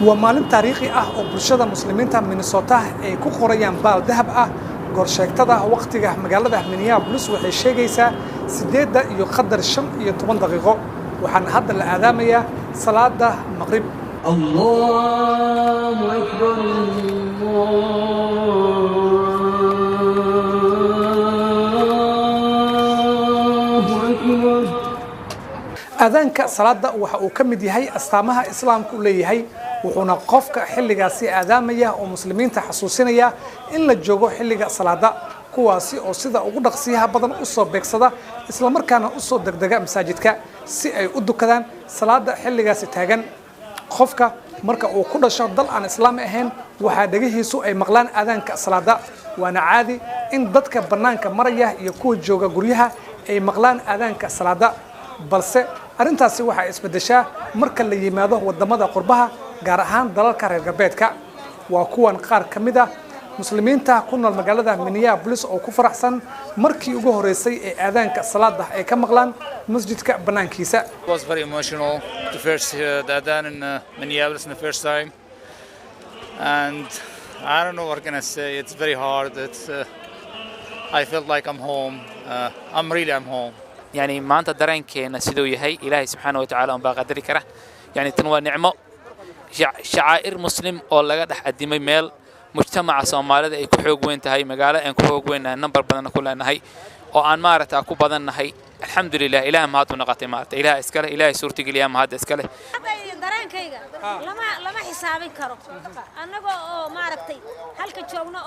ومالين تاريخي وبرشادة مسلمين مينيسوتا ay ku qorayaan baal dahab gorsheegtada waqtiga magaalada Minneapolis waxay sheegaysaa 8 iyo qadar 15 daqiiqo waxaan hadda la aadaamayaa salaada maghrib Allahu akbar Allahu akbar aadaanka salaada waxa uu ka mid yahay astaamaha islaamku leeyahay wuxuuna qofka xilligaasi aadaamaya oo muslimiinta xasuusinaya in la joogo xilliga salaada kuwaasi oo sida ugu dhaqsiyaha badan u soo beegsada isla markaana u soo degdega masaajidka si ay u dukadaan salaada xilligaasi taagan qofka marka uu ku dhasho dal aan islaam ahayn waxa dhagihiisu ay maqlaan aadaanka salaada waana caadi in dadka banaanka maraya iyo kuwa jooga guryaha ay maqlaan aadaanka salaada balse arintaasi waxa isbedeshaa marka la yimaado wadamada qurbaha gaar ahaan dalalka reer galbeedka waa kuwan qaar kamid ah muslimiinta ku nool magaalada Minneapolis oo ku faraxsan markii ugu horeysay ee aadaanka salaada ay ka maqlaan masjidka banaankiisa. It was very emotional to first hear the adhan in Minneapolis in the first time, and I don't know what can I say. It's very hard. I felt like I'm home. I'm home. يعني ما أنت درين كنا سيدو يهي إلهي سبحانه وتعالى وبقدر كره يعني تنوى نعمة شعائر مسلم ولا قد حد ميل مجتمع صومالي أي كحوق وين تهاي مقالة أن كحوق وين نمبر بدنا كلنا هاي وأن ما رت أكو بدنا هاي الحمد لله إله ما هاتو نقطة مات إله إسكاله إله سورتي قليا ما هذا إسكاله درين كيجا لما حسابي كرو أنا جو ما ركتي هل كتشوفنا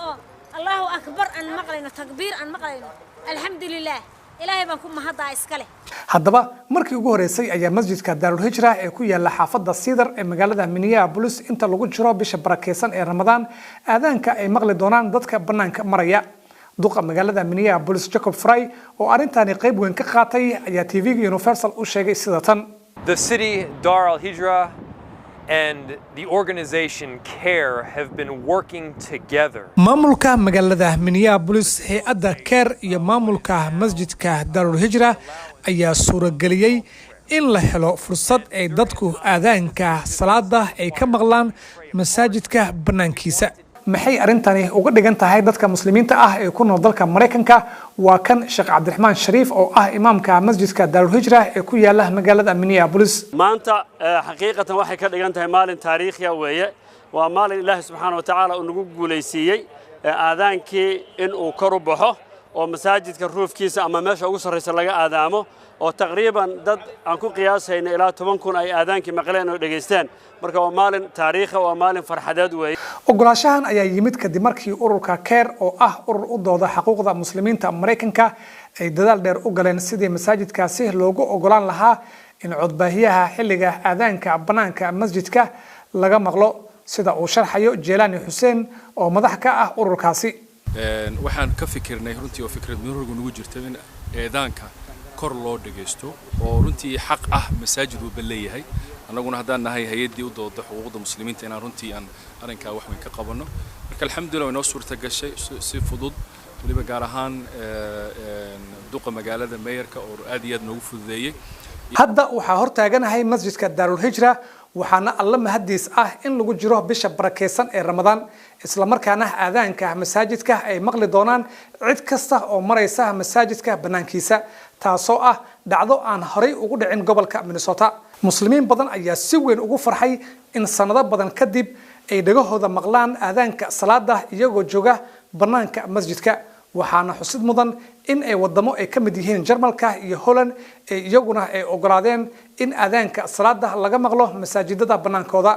الله أكبر أن مقلنا تكبير أن مقلنا الحمد لله إلهي بنكون مهدا إسكاله haddaba markii ugu horeysay ayaa masjidka Daarul Hijra ee ku yaala xaafadda Cedar ee magaalada Minneapolis inta lagu jiro bisha barakeysan ee Ramadaan aadaanka ay maqli doonaan dadka banaanka maraya duqa magaalada Minneapolis Jacob Frey oo arintani qayb weyn ka qaatay ayaa TV-ga Universal u sheegay sida tan The city Daarul Hijra and the organization CARE have been working together. maamulka magaalada Minneapolis hay'adda CARE iyo maamulka masjidka Daarul Hijra ayaa suurageliyay in la helo fursad ay dadku aadaanka salaada ay ka maqlaan masaajidka banaankiisa maxay arintani uga dhigan tahay dadka muslimiinta ee ku nool dalka Mareykanka waa kan Sheekh Cabdiraxmaan Shariif oo imaamka masjidka Daarul Hijra ee ku yaala magaalada Minneapolis maanta xaqiiqatan waxay ka dhigan tahay maalin taariikhi weeye waa maalin Ilaahay subhanahu wa ta'ala uu nagu guuleysiyay aadaankii in uu kor u baxo oo masaajidka ruufkiisa ama meesha ugu sareysa laga aadaamo oo taqriiban dad aan ku qiyaasayna ilaa 10,000 ay aadaankii maqleen oo dhageystaan marka waa maalin taariikhi waa maalin farxadeed weeye ogolaashahan ayaa yimid kadib markii ururka CARE oo urur u dooda xuquuqda muslimiinta Mareykanka ay dadaal dheer u galeen sidii masaajidkaasi loogu ogolaan lahaa in codbaahiyaha xilliga aadaanka banaanka masjidka laga maqlo sida uu sharxayo Jeelani Xuseen oo madax ka ururkaasi waxaan ka fikirnay runtii oo fikrad murugu nagu jirtay in eedaanka kor loo dhageysto oo runtii xaq masaajid uu baleeyahay anaguna hadaan nahay hay'adii u dooda xuquuqda muslimiinta inaan runtii aan arinka wax weyn ka qabano marka alxamdulillah inoo suurta gashay si fudud waliba gaar ahaan duqa magaalada mayorka oo aad iyo aad noogu fududeeyay hadda waxa hortaaganahay masjidka Daarul Hijra waxaana alla mahadiis in lagu jiro bisha barakeysan ee Ramadaan isla markaana aadaanka masaajidka ay maqli doonaan cid kasta oo maraysa masaajidka banaankiisa taasoo dhacdo aan horay ugu dhicin gobolka Minnesota muslimiin badan ayaa si weyn ugu farxay in sanado badan kadib ay dhagahooda maqlaan aadaanka salaada iyagoo jooga banaanka masjidka waxaana xusid mudan in ay wadamo ay ka mid yihiin Jarmalka iyo Holland ay iyaguna ay ogolaadeen in aadaanka salaada laga maqlo masaajidada banaankooda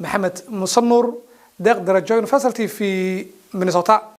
Maxamed Musannuur deeq darajo Universal TV Minnesota